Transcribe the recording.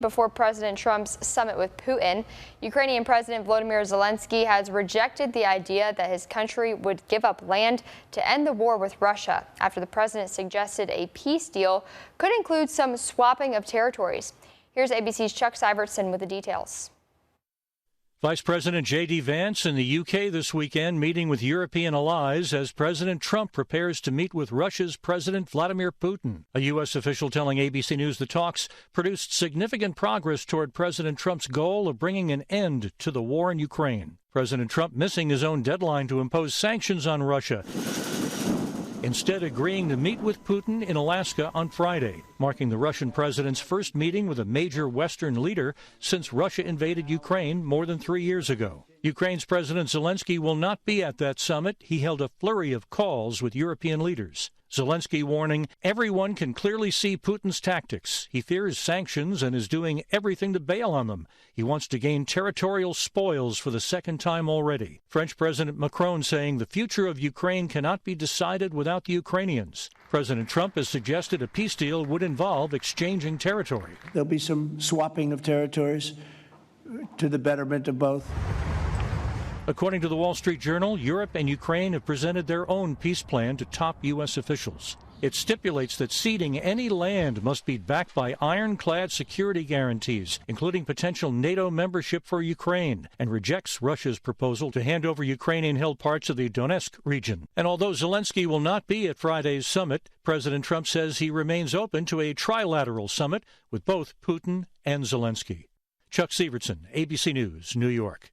Before President Trump's summit with Putin, Ukrainian President Vladimir Zelensky has rejected the idea that his country would give up land to end the war with Russia after the president suggested a peace deal could include some swapping of territories. Here's ABC's Chuck Syvertson with the details. Vice President J.D. Vance in the UK this weekend meeting with European allies as President Trump prepares to meet with Russia's President Vladimir Putin. A U.S. official telling ABC News the talks produced significant progress toward President Trump's goal of bringing an end to the war in Ukraine. President Trump missing his own deadline to impose sanctions on Russia, instead agreeing to meet with Putin in Alaska on Friday, marking the Russian president's first meeting with a major Western leader since Russia invaded Ukraine more than 3 years ago. Ukraine's President Zelensky will not be at that summit. He held a flurry of calls with European leaders. Zelensky warning everyone can clearly see Putin's tactics. He fears sanctions and is doing everything to bail on them. He wants to gain territorial spoils for the second time already. French President Macron saying the future of Ukraine cannot be decided without the Ukrainians. President Trump has suggested a peace deal would involve exchanging territory. There'll be some swapping of territories to the betterment of both. According to the Wall Street Journal, Europe and Ukraine have presented their own peace plan to top U.S. officials. It stipulates that ceding any land must be backed by ironclad security guarantees, including potential NATO membership for Ukraine, and rejects Russia's proposal to hand over Ukrainian-held parts of the Donetsk region. And although Zelensky will not be at Friday's summit, President Trump says he remains open to a trilateral summit with both Putin and Zelensky. Chuck Syvertson, ABC News, New York.